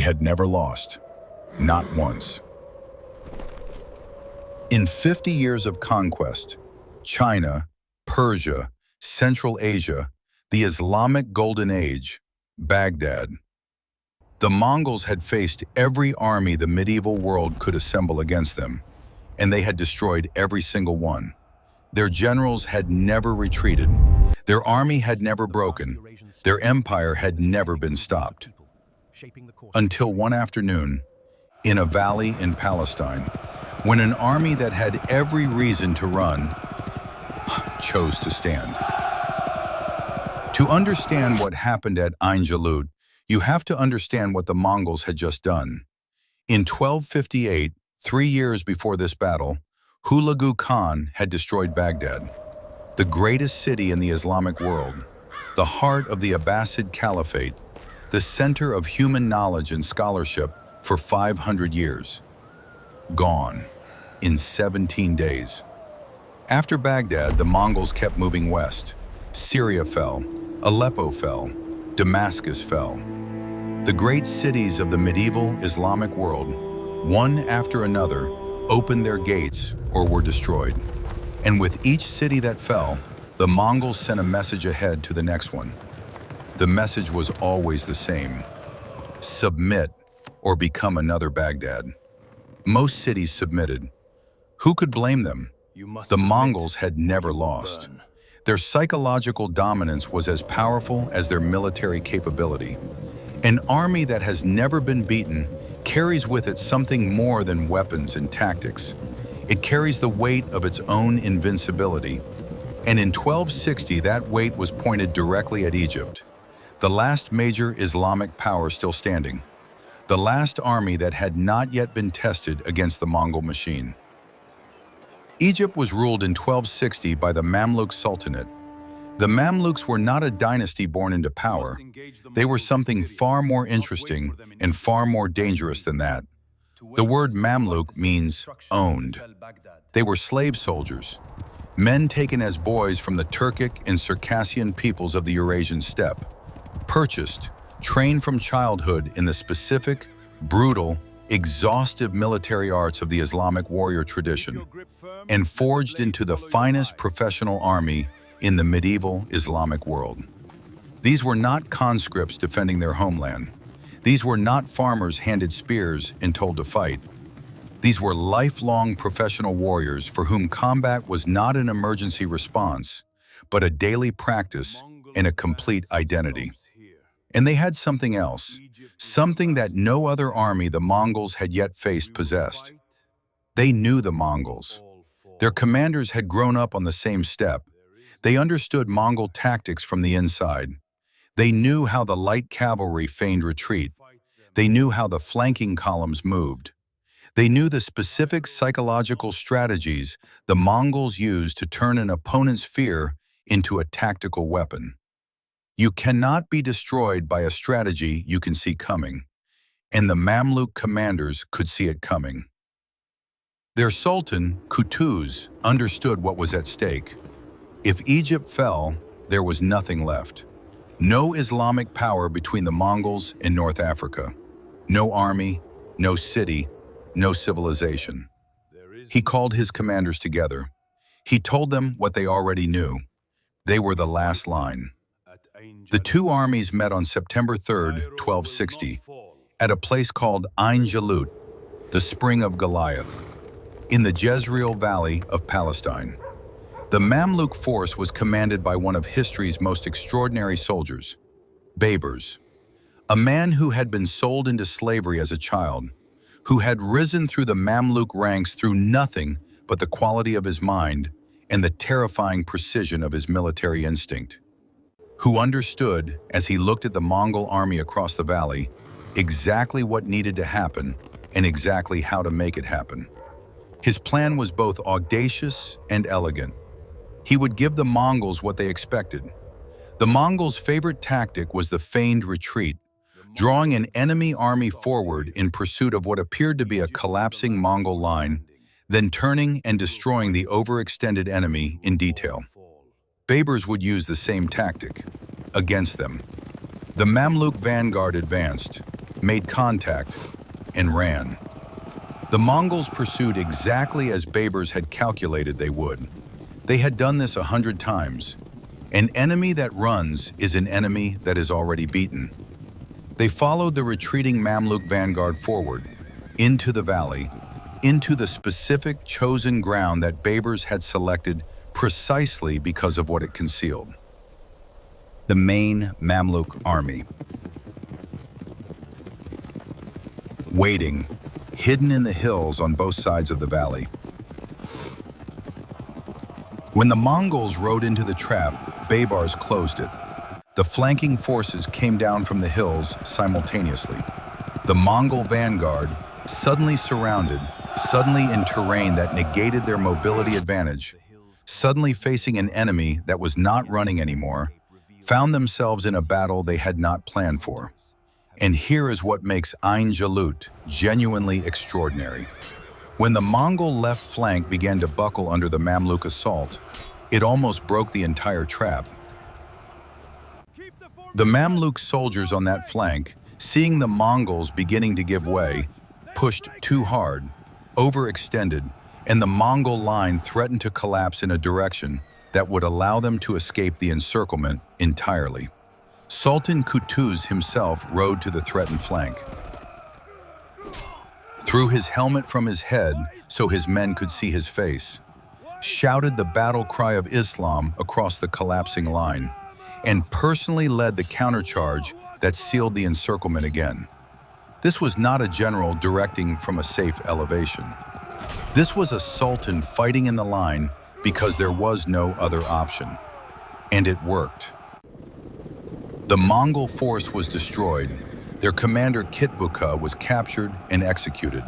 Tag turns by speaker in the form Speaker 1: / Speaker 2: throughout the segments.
Speaker 1: They had never lost, not once. In 50 years of conquest, China, Persia, Central Asia, the Islamic Golden Age, Baghdad, the Mongols had faced every army the medieval world could assemble against them, and they had destroyed every single one. Their generals had never retreated. Their army had never broken. Their empire had never been stopped. Until one afternoon, in a valley in Palestine, when an army that had every reason to run chose to stand. To understand what happened at Ain Jalut, you have to understand what the Mongols had just done. In 1258, 3 years before this battle, Hulagu Khan had destroyed Baghdad, the greatest city in the Islamic world, the heart of the Abbasid Caliphate, the center of human knowledge and scholarship for 500 years. Gone in 17 days. After Baghdad, the Mongols kept moving west. Syria fell, Aleppo fell, Damascus fell. The great cities of the medieval Islamic world, one after another, opened their gates or were destroyed. And with each city that fell, the Mongols sent a message ahead to the next one. The message was always the same: submit or become another Baghdad. Most cities submitted. Who could blame them? The Mongols had never lost. Their psychological dominance was as powerful as their military capability. An army that has never been beaten carries with it something more than weapons and tactics. It carries the weight of its own invincibility. And in 1260, that weight was pointed directly at Egypt, the last major Islamic power still standing, the last army that had not yet been tested against the Mongol machine. Egypt was ruled in 1260 by the Mamluk Sultanate. The Mamluks were not a dynasty born into power. They were something far more interesting and far more dangerous than that. The word Mamluk means owned. They were slave soldiers, men taken as boys from the Turkic and Circassian peoples of the Eurasian steppe, purchased, trained from childhood in the specific, brutal, exhaustive military arts of the Islamic warrior tradition, and forged into the finest professional army in the medieval Islamic world. These were not conscripts defending their homeland. These were not farmers handed spears and told to fight. These were lifelong professional warriors for whom combat was not an emergency response, but a daily practice and a complete identity. And they had something else, something that no other army the Mongols had yet faced possessed. They knew the Mongols. Their commanders had grown up on the same steppe. They understood Mongol tactics from the inside. They knew how the light cavalry feigned retreat. They knew how the flanking columns moved. They knew the specific psychological strategies the Mongols used to turn an opponent's fear into a tactical weapon. You cannot be destroyed by a strategy you can see coming, and the Mamluk commanders could see it coming. Their Sultan, Qutuz, understood what was at stake. If Egypt fell, there was nothing left. No Islamic power between the Mongols and North Africa. No army, no city, no civilization. He called his commanders together. He told them what they already knew. They were the last line. The two armies met on September 3rd, 1260, at a place called Ain Jalut, the Spring of Goliath, in the Jezreel Valley of Palestine. The Mamluk force was commanded by one of history's most extraordinary soldiers, Baybars, a man who had been sold into slavery as a child, who had risen through the Mamluk ranks through nothing but the quality of his mind and the terrifying precision of his military instinct, who understood, as he looked at the Mongol army across the valley, exactly what needed to happen and exactly how to make it happen. His plan was both audacious and elegant. He would give the Mongols what they expected. The Mongols' favorite tactic was the feigned retreat, drawing an enemy army forward in pursuit of what appeared to be a collapsing Mongol line, then turning and destroying the overextended enemy in detail. Baybars would use the same tactic against them. The Mamluk vanguard advanced. made contact, and ran. The Mongols pursued exactly as Baburs had calculated they would. They had done this 100 times. An enemy that runs is an enemy that is already beaten. They followed the retreating Mamluk vanguard forward, into the valley, into the specific chosen ground that Baburs had selected precisely because of what it concealed. The main Mamluk army. Waiting, hidden in the hills on both sides of the valley. When the Mongols rode into the trap, Baburs closed it. The flanking forces came down from the hills simultaneously. The Mongol vanguard, suddenly surrounded, suddenly in terrain that negated their mobility advantage, suddenly facing an enemy that was not running anymore, found themselves in a battle they had not planned for. And here is what makes Ain Jalut genuinely extraordinary. When the Mongol left flank began to buckle under the Mamluk assault, it almost broke the entire trap. The Mamluk soldiers on that flank, seeing the Mongols beginning to give way, pushed too hard, overextended, and the Mongol line threatened to collapse in a direction that would allow them to escape the encirclement entirely. Sultan Qutuz himself rode to the threatened flank. Threw his helmet from his head so his men could see his face, shouted the battle cry of Islam across the collapsing line, and personally led the countercharge that sealed the encirclement again. This was not a general directing from a safe elevation. This was a sultan fighting in the line because there was no other option. And it worked. The Mongol force was destroyed. Their commander Kitbuka was captured and executed.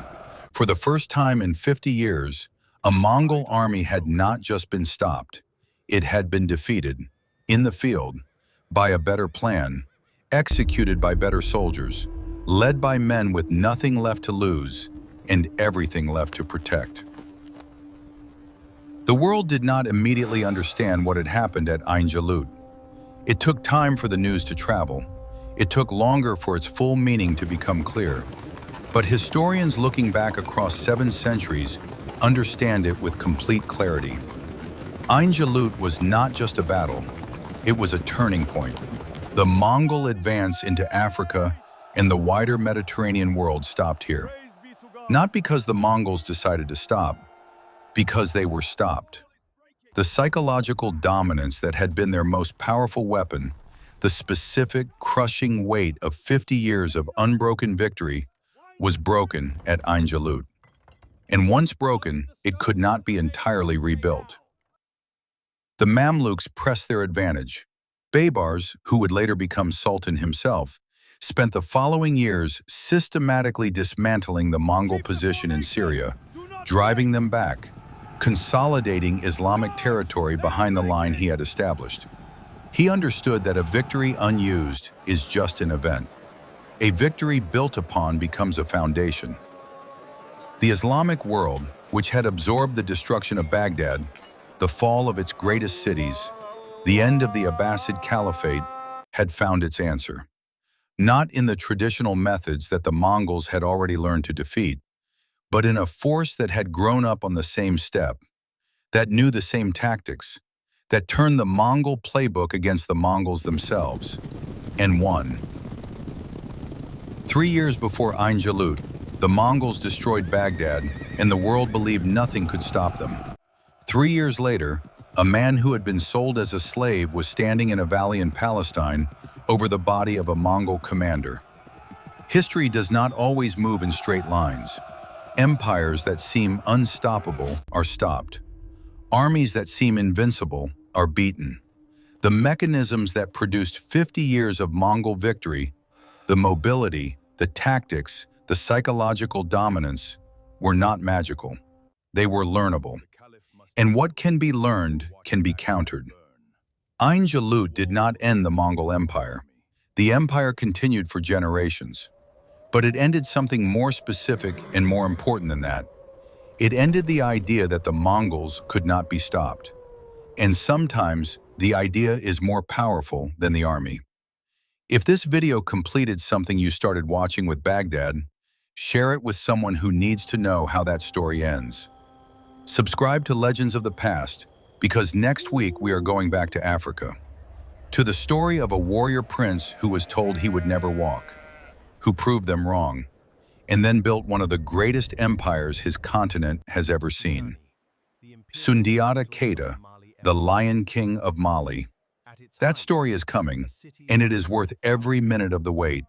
Speaker 1: For the first time in 50 years, a Mongol army had not just been stopped. It had been defeated, in the field, by a better plan, executed by better soldiers, led by men with nothing left to lose and everything left to protect. The world did not immediately understand what had happened at Ain Jalut. It took time for the news to travel. It took longer for its full meaning to become clear. But historians looking back across 7 centuries understand it with complete clarity. Ain Jalut was not just a battle, it was a turning point. The Mongol advance into Africa and the wider Mediterranean world stopped here. Not because the Mongols decided to stop, because they were stopped. The psychological dominance that had been their most powerful weapon, the specific, crushing weight of 50 years of unbroken victory, was broken at Ain Jalut. And once broken, it could not be entirely rebuilt. The Mamluks pressed their advantage. Baburs, who would later become Sultan himself, spent the following years systematically dismantling the Mongol position in Syria, driving them back, consolidating Islamic territory behind the line he had established. He understood that a victory unused is just an event. A victory built upon becomes a foundation. The Islamic world, which had absorbed the destruction of Baghdad, the fall of its greatest cities, the end of the Abbasid Caliphate, had found its answer. Not in the traditional methods that the Mongols had already learned to defeat, but in a force that had grown up on the same step, that knew the same tactics, that turned the Mongol playbook against the Mongols themselves, and won. 3 years before Ain Jalut, the Mongols destroyed Baghdad, and the world believed nothing could stop them. 3 years later, a man who had been sold as a slave was standing in a valley in Palestine over the body of a Mongol commander. History does not always move in straight lines. Empires that seem unstoppable are stopped. Armies that seem invincible are beaten. The mechanisms that produced 50 years of Mongol victory, the mobility, the tactics, the psychological dominance, were not magical. They were learnable. And what can be learned can be countered. Ain Jalut did not end the Mongol Empire. The empire continued for generations. But it ended something more specific and more important than that. It ended the idea that the Mongols could not be stopped. And sometimes the idea is more powerful than the army. If this video completed something you started watching with Baghdad, share it with someone who needs to know how that story ends. Subscribe to Legends of the Past, because next week we are going back to Africa, to the story of a warrior prince who was told he would never walk, who proved them wrong, and then built one of the greatest empires his continent has ever seen. Sundiata Keita, the Lion King of Mali. That story is coming, and it is worth every minute of the wait.